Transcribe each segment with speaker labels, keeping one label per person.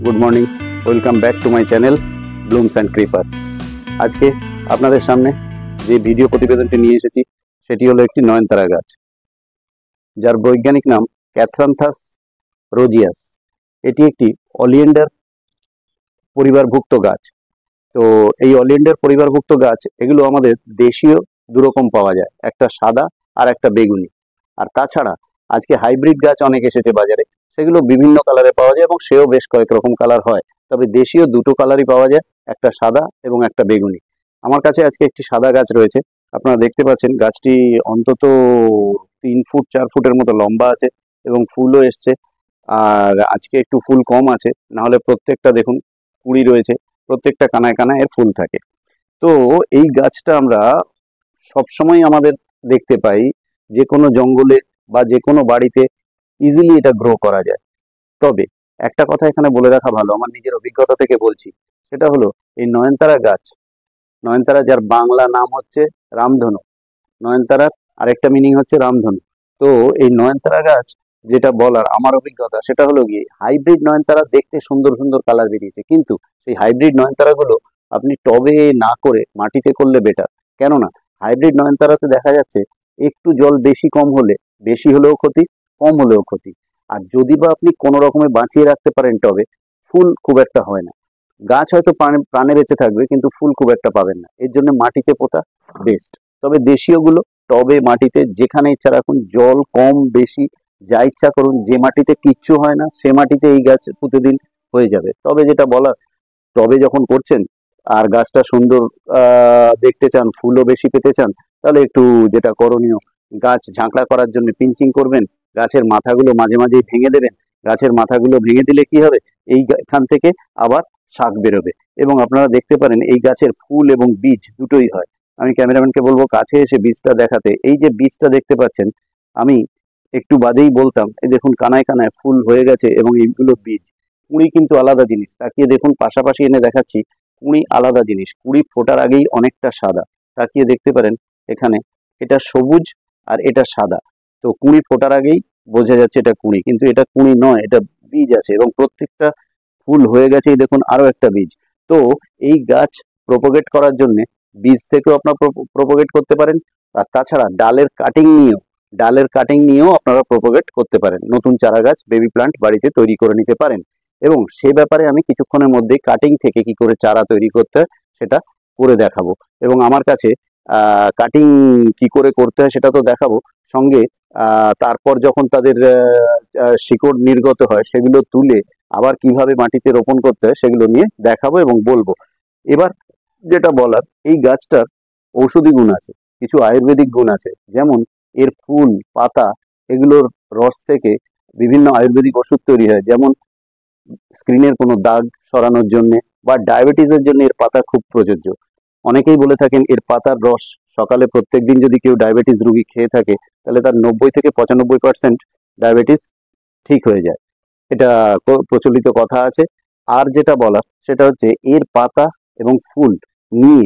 Speaker 1: Good morning, welcome back to my channel blooms and creeper. আজকে আপনাদের সামনে যে ভিডিও প্রতিবেদনটি নিয়ে এসেছি সেটি হলো একটি নয়নতারা গাছ, যার বৈজ্ঞানিক নাম ক্যাথ্রান্থাস রোজিয়াস। এটি একটি অলিয়েন্ডার পরিবারভুক্ত গাছ। তো এই অলিয়েন্ডার পরিবারভুক্ত গাছ এগুলো আমাদের দেশীয় দুরকম পাওয়া যায়, একটা সাদা আর একটা বেগুনি। আর তাছাড়া আজকে হাইব্রিড গাছ অনেক এসেছে বাজারে, সেগুলো বিভিন্ন কালারে পাওয়া যায় এবং সেও বেশ কয়েক রকম কালার হয়। তবে দেশীয় দুটো কালারই পাওয়া যায়, একটা সাদা এবং একটা বেগুনি। আমার কাছে আজকে একটি সাদা গাছ রয়েছে, আপনারা দেখতে পাচ্ছেন। গাছটি অন্তত 3 ফুট 4 ফুটের মতো লম্বা আছে এবং ফুলও এসছে। আর আজকে একটু ফুল কম আছে, নাহলে প্রত্যেকটা দেখুন কুড়ি রয়েছে, প্রত্যেকটা কানায় কানায় এর ফুল থাকে। তো এই গাছটা আমরা সবসময় আমাদের দেখতে পাই যে কোনো জঙ্গলে বা যে কোনো বাড়িতে ইজিলি এটা গ্রো করা যায়। তবে একটা কথা এখানে বলে রাখা ভালো, আমার নিজের অভিজ্ঞতা থেকে বলছি, সেটা হলো এই নয়নতারা গাছ, নয়নতারা যার বাংলা নাম হচ্ছে রামধনু, নয়নতারার আরেকটা মিনিং হচ্ছে রামধনু। তো এই নয়নতারা গাছ যেটা বলার আমার অভিজ্ঞতা, সেটা হলো গিয়ে হাইব্রিড নয়নতারা দেখতে সুন্দর সুন্দর কালার বেরিয়েছে, কিন্তু সেই হাইব্রিড নয়নতারাগুলো আপনি টবে না করে মাটিতে করলে বেটার। কেননা হাইব্রিড নয়নতারাতে দেখা যাচ্ছে একটু জল বেশি কম হলে বেশি হলেও ক্ষতি, কম হলেও ক্ষতি। আর যদি বা আপনি কোনো রকমে বাঁচিয়ে রাখতে পারেন টবে, ফুল খুব একটা হয় না। গাছ হয়তো প্রাণে বেঁচে থাকবে কিন্তু ফুল খুব একটা পাবেন না। এর জন্য মাটিতে পোতা বেস্ট। তবে দেশীয়গুলো টবে মাটিতে যেখানে ইচ্ছা রাখুন, জল কম বেশি যা ইচ্ছা করুন, যে মাটিতে কিচ্ছু হয় না সে মাটিতে এই গাছ পুঁতে দিন, হয়ে যাবে। তবে যেটা বলার, টবে যখন করছেন আর গাছটা সুন্দর দেখতে চান, ফুলও বেশি পেতে চান, তাহলে একটু যেটা করণীয়, গাছ ঝাঁকড়া করার জন্য পিঞ্চিং করবেন, গাছের মাথাগুলো মাঝে মাঝেই ভেঙে দেবেন। গাছের মাথাগুলো ভেঙে দিলে কি হবে, এখান থেকে আবার শাক বেরোবে এবং আপনারা দেখতে পারেন এই গাছের ফুল এবং বীজ দুটোই হয়। আমি ক্যামেরাম্যানকে বলবো কাছে এসে বীজটা দেখাতে। এই যে বীজটা দেখতে পাচ্ছেন, আমি একটু বাদেই বলতাম, এই দেখুন কানায় কানায় ফুল হয়ে গেছে এবং এইগুলো বীজ। কুঁড়ি কিন্তু আলাদা জিনিস, তাকিয়ে দেখুন, পাশাপাশি এনে দেখাচ্ছি। কুঁড়ি আলাদা জিনিস, কুঁড়ি ফোটার আগেই অনেকটা সাদা, তাকিয়ে দেখতে পারেন এখানে, এটা সবুজ আর এটা সাদা। তো কুঁড়ি ফোটার আগেই বোঝা যাচ্ছে এটা কুঁড়ি, কিন্তু এটা কুঁড়ি নয়, এটা বীজ আছে এবং প্রত্যেকটা ফুল হয়ে গেছে। এই দেখুন আরো একটা বীজ। তো এই গাছ প্রপোগেট করার জন্য বীজ থেকেও আপনারা প্রপোগেট করতে পারেন, আর তাছাড়া ডালের কাটিং নিয়েও আপনারা প্রপোগেট করতে পারেন। নতুন চারা গাছ, বেবি প্লান্ট বাড়িতে তৈরি করে নিতে পারেন। এবং সে ব্যাপারে আমি কিছুক্ষণের মধ্যেই কাটিং থেকে কি করে চারা তৈরি করতে হয় সেটা করে দেখাবো। এবং আমার কাছে কাটিং কি করে করতে হয় সেটা তো দেখাবো, সঙ্গে তারপর যখন তাদের শিকড় নির্গত হয় সেগুলো তুলে আবার কিভাবে মাটিতে রোপণ করতে হয় সেগুলো নিয়ে দেখাবো এবং বলবো। এবার যেটা বলার, এই গাছটার ঔষধি গুণ আছে, কিছু আয়ুর্বেদিক গুণ আছে। যেমন এর ফুল পাতা এগুলোর রস থেকে বিভিন্ন আয়ুর্বেদিক ওষুধ তৈরি হয়। যেমন স্ক্রিনের কোনো দাগ সরানোর জন্য বা ডায়াবেটিসের জন্য এর পাতা খুব প্রযোজ্য। অনেকেই বলে থাকেন এর পাতার রস সকালে প্রত্যেকদিন যদি কেউ ডায়াবেটিস রোগী খেয়ে থাকে, তাহলে তার 90 থেকে 95% ডায়াবেটিস ঠিক হয়ে যায়। এটা প্রচলিত কথা আছে। আর যেটা বলার সেটা হচ্ছে এর পাতা এবং ফুল নিয়ে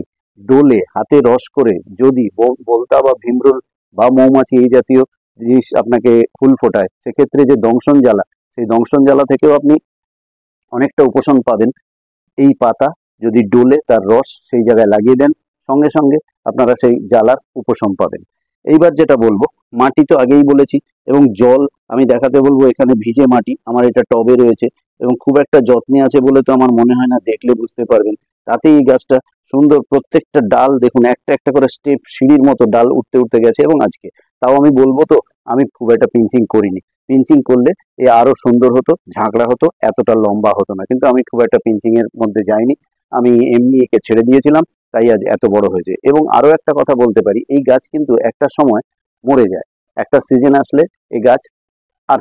Speaker 1: ডোলে হাতে রস করে যদি বলতা বা ভীমরুল বা মৌমাছি এই জাতীয় জিনিস আপনাকে ফুল ফোটায়, সেক্ষেত্রে যে দংশন জ্বালা, সেই দংশন জ্বালা থেকেও আপনি অনেকটা উপশম পাবেন। এই পাতা যদি ডোলে তার রস সেই জায়গায় লাগিয়ে দেন, সঙ্গে সঙ্গে আপনারা সেই জ্বালার উপশম পাবেন। এইবার যেটা বলবো, মাটি তো আগেই বলেছি, এবং জল আমি দেখাতে বলবো। এখানে ভিজে মাটি, আমার এটা টবে রয়েছে এবং খুব একটা যত্নে আছে বলে তো আমার মনে হয় না, দেখলে বুঝতে পারবেন। তাতেই এই গাছটা সুন্দর, প্রত্যেকটা ডাল দেখুন একটা একটা করে স্টেপ সিঁড়ির মতো ডাল উঠতে উঠতে গেছে। এবং আজকে তাও আমি বলবো তো, আমি খুব একটা পিঞ্চিং করিনি। পিঞ্চিং করলে এ আরো সুন্দর হতো, ঝাঁকড়া হতো, এতটা লম্বা হতো না, কিন্তু আমি খুব একটা পিঞ্চিং এর মধ্যে যাইনি, আমি এমনি একে ছেড়ে দিয়েছিলাম, তাই আজ এত বড় হয়েছে। এবং আরো একটা কথা বলতে পারি, এই গাছ কিন্তু একটা সময় মরে যায়, একটা সিজন আসলে এই গাছ আর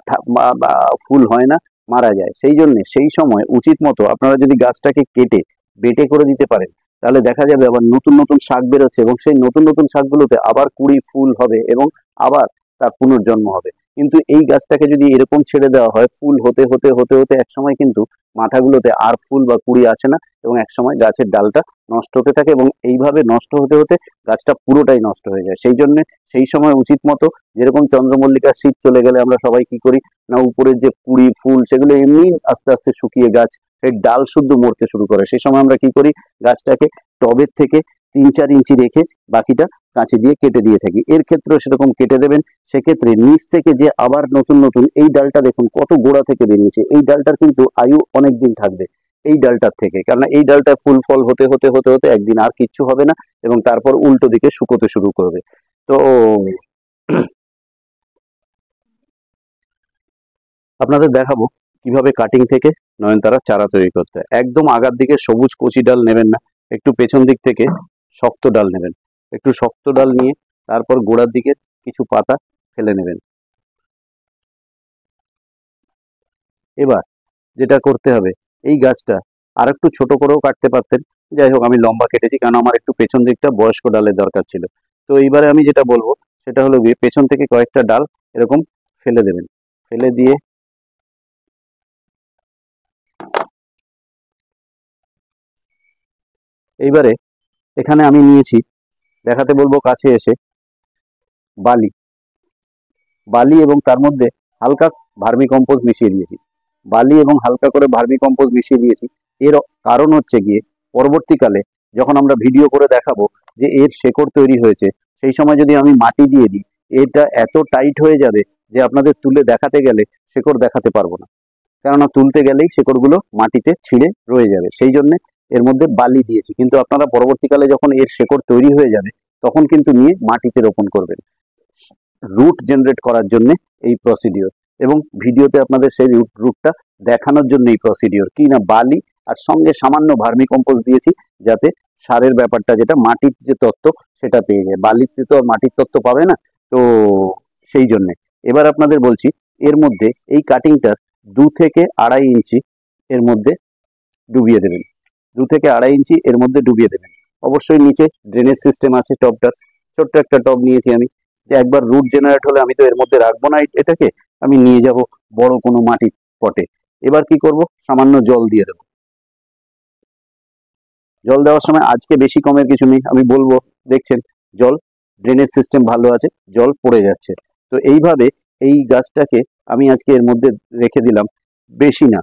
Speaker 1: ফুল হয় না, মারা যায়। সেই জন্য সেই সময় উচিত মতো আপনারা যদি গাছটাকে কেটে বেটে করে দিতে পারেন, তাহলে দেখা যাবে আবার নতুন নতুন শাক বেরোচ্ছে এবং সেই নতুন নতুন শাকগুলোতে আবার কুড়ি ফুল হবে এবং আবার তার পুনর্জন্ম হবে। কিন্তু এই গাছটাকে যদি এরকম ছেড়ে দেওয়া হয়, ফুল হতে হতে হতে হতে একসময় কিন্তু মাথাগুলোতে আর ফুল বা কুড়ি আসে না, এবং একসময় গাছের ডালটা নষ্ট হতে থাকে, এবং এইভাবে নষ্ট হতে হতে গাছটা পুরোটাই নষ্ট হয়ে যায়। সেই জন্য সেই সময় উচিত মতো, যেরকম চন্দ্রমল্লিকার শীত চলে গেলে আমরা সবাই কি করি না, উপরের যে কুড়ি ফুল সেগুলো এমনি আস্তে আস্তে শুকিয়ে গাছ এর ডাল শুদ্ধ মরতে শুরু করে। সেই সময় আমরা কি করি, গাছটাকে টবের থেকে 3-4 ইঞ্চি রেখে বাকিটা কাঁচি দিয়ে কেটে দিয়ে থাকি। এর ক্ষেত্রেও সেরকম কেটে দেবেন। সেক্ষেত্রে নিচ থেকে যে আবার নতুন নতুন এই ডালটা দেখুন কত গোড়া থেকে বেরিয়েছে, এই ডালটার কিন্তু আয়ু অনেক দিন থাকবে এই ডালটার থেকে, কারণ এই ডালটা ফুল ফল হতে হতে হতে হতে একদিন আর কিচ্ছু হবে না, এবং তারপর উল্টো দিকে শুকোতে শুরু করবে। তো আপনাদের দেখাবো কিভাবে কাটিং থেকে নয়নতারা চারা তৈরি করতে হয়। একদম আগার দিকে সবুজ কচি ডাল নেবেন না, একটু পেছন দিক থেকে শক্ত ডাল নেবেন। একটু শক্ত ডাল নিয়ে তারপর গোড়ার দিকে কিছু পাতা ফেলে নেবেন। এবার যেটা করতে হবে, এই গাছটা আর একটু ছোট করেও কাটতে পারতেন, যাই হোক আমি লম্বা কেটেছি কারণ আমার একটু পেছন দিকটা বয়স্ক ডালের দরকার ছিল। তো এইবারে আমি যেটা বলবো সেটা হলো গিয়ে পেছন থেকে কয়েকটা ডাল এরকম ফেলে দেবেন। ফেলে দিয়ে এইবারে এখানে আমি নিয়েছি, দেখাতে বলবো কাছে এসে, বালি। বালি এবং তার মধ্যে হালকা ভার্মি কম্পোস্ট মিশিয়ে দিয়েছি। বালি এবং হালকা করে ভার্মি কম্পোস্ট মিশিয়ে দিয়েছি। এর কারণ হচ্ছে গিয়ে পরবর্তীকালে যখন আমরা ভিডিও করে দেখাবো যে এর শেকড় তৈরি হয়েছে, সেই সময় যদি আমি মাটি দিয়ে দিই, এটা এত টাইট হয়ে যাবে যে আপনাদের তুলে দেখাতে গেলে শেকড় দেখাতে পারবো না, কেননা তুলতে গেলেই শেকড়গুলো মাটিতে ছিঁড়ে রয়ে যাবে। সেই জন্য এর মধ্যে বালি দিয়েছি, কিন্তু আপনারা পরবর্তীকালে যখন এর শেকড় তৈরি হয়ে যাবে তখন কিন্তু নিয়ে মাটিতে রোপণ করবেন রুট জেনারেট করার জন্য এই প্রসিডিওর, এবং ভিডিওতে আপনাদের সেই রুটটা দেখানোর জন্য এই প্রসিডিওর কি না, বালি আর সঙ্গে সামান্য ভার্মি কম্পোস্ট দিয়েছি, যাতে সারের ব্যাপারটা যেটা মাটির যে তত্ত্ব সেটা পেয়ে যায়। বালিতে তো আর মাটির তত্ত্ব পাবে না, তো সেই জন্যে এবার আপনাদের বলছি, এর মধ্যে এই কাটিংটার 2 থেকে 2.5 ইঞ্চি এর মধ্যে ডুবিয়ে দেবেন। 2 থেকে 2.5 ইঞ্চি এর মধ্যে ডুবিয়ে দেবেন। অবশ্যই নিচে ড্রেনেজ সিস্টেম আছে টবটার, ছোট্ট একটা টব নিয়েছি আমি, যে একবার রুট জেনারেট হলে আমি তো এর মধ্যে রাখবো না এটাকে, আমি নিয়ে যাব বড় কোনো মাটির পটে। এবার কি করব, সামান্য জল দিয়ে দেবো। জল দেওয়ার সময় আজকে বেশি কমের কিছু নেই, আমি বলবো, দেখছেন জল ড্রেনেজ সিস্টেম ভালো আছে, জল পড়ে যাচ্ছে। তো এইভাবে এই গাছটাকে আমি আজকে এর মধ্যে রেখে দিলাম, বেশি না,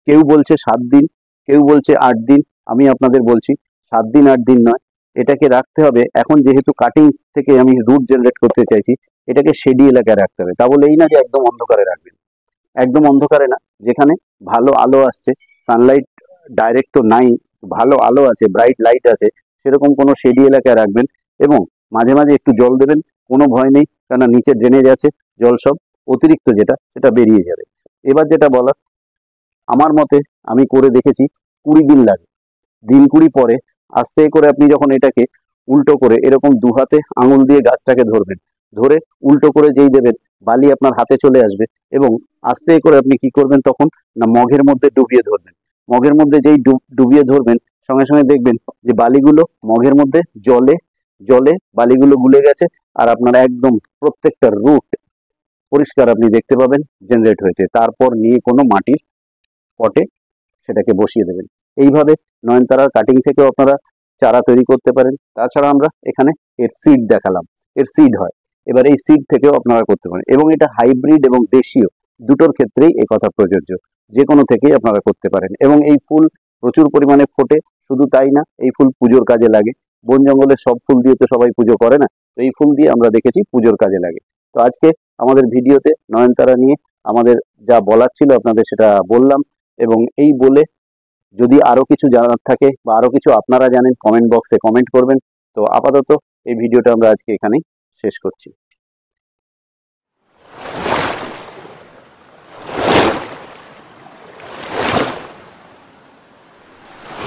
Speaker 1: কেউ বলছে 7 দিন, কেউ বলছে 8 দিন, আমি আপনাদের বলছি 7 দিন 8 দিন নয়, এটাকে রাখতে হবে। এখন যেহেতু কাটিং থেকে আমি রুট জেনারেট করতে চাইছি, এটাকে শেডি এলাকায় রাখতে হবে। তা বলে এই না যে একদম অন্ধকারে রাখবেন, একদম অন্ধকারে না, যেখানে ভালো আলো আসছে, সানলাইট ডাইরেক্ট তো নাই, ভালো আলো আছে, ব্রাইট লাইট আছে, সেরকম কোনো শেডি এলাকায় রাখবেন, এবং মাঝে মাঝে একটু জল দেবেন, কোনো ভয় নেই, কেননা নিচে ড্রেনেজ আছে, জল সব অতিরিক্ত যেটা সেটা বেরিয়ে যাবে। এবার যেটা বলার, আমার মতে আমি করে দেখেছি 20 দিন লাগে। দিন 20 পরে আস্তে করে আপনি যখন এটাকে উল্টো করে এরকম 2 হাতে আঙুল দিয়ে গাছটাকে ধরবেন, ধরে উল্টো করে যেই দেবেন, বালি আপনার হাতে চলে আসবে, এবং আস্তে করে আপনি কি করবেন তখন না, মগের মধ্যে ডুবিয়ে ধরবেন। মগের মধ্যে যেই ডুবিয়ে ধরবেন, সঙ্গে সঙ্গে দেখবেন যে বালিগুলো মগের মধ্যে জলে জলে বালিগুলো গুলে গেছে, আর আপনার একদম প্রত্যেকটা রুট পরিষ্কার আপনি দেখতে পাবেন জেনারেট হয়েছে। তারপর নিয়ে কোনো মাটির পটে সেটাকে বসিয়ে দেবেন। এইভাবে নয়নতারার কাটিং থেকেও আপনারা চারা তৈরি করতে পারেন। তাছাড়া আমরা এখানে এর সিড দেখালাম, এর সিড হয়, এবার এই সিড থেকেও আপনারা করতে পারেন, এবং এটা হাইব্রিড এবং দেশীয় দুটোর ক্ষেত্রেই এই কথা প্রযোজ্য, যে কোনো থেকেই আপনারা করতে পারেন। এবং এই ফুল প্রচুর পরিমাণে ফোটে, শুধু তাই না, এই ফুল পুজোর কাজে লাগে। বন জঙ্গলের সব ফুল দিয়ে তো সবাই পুজো করে না, তো এই ফুল দিয়ে আমরা দেখেছি পুজোর কাজে লাগে। তো আজকে আমাদের ভিডিওতে নয়নতারা নিয়ে আমাদের যা বলার ছিল আপনাদের সেটা বললাম, এবং এই বলে যদি আরো কিছু জানার থাকে বা আরো কিছু আপনারা জানেন, কমেন্ট বক্সে কমেন্ট করবেন। তো আপাতত এই ভিডিওটা আমরা আজকে এখানেই শেষ করছি।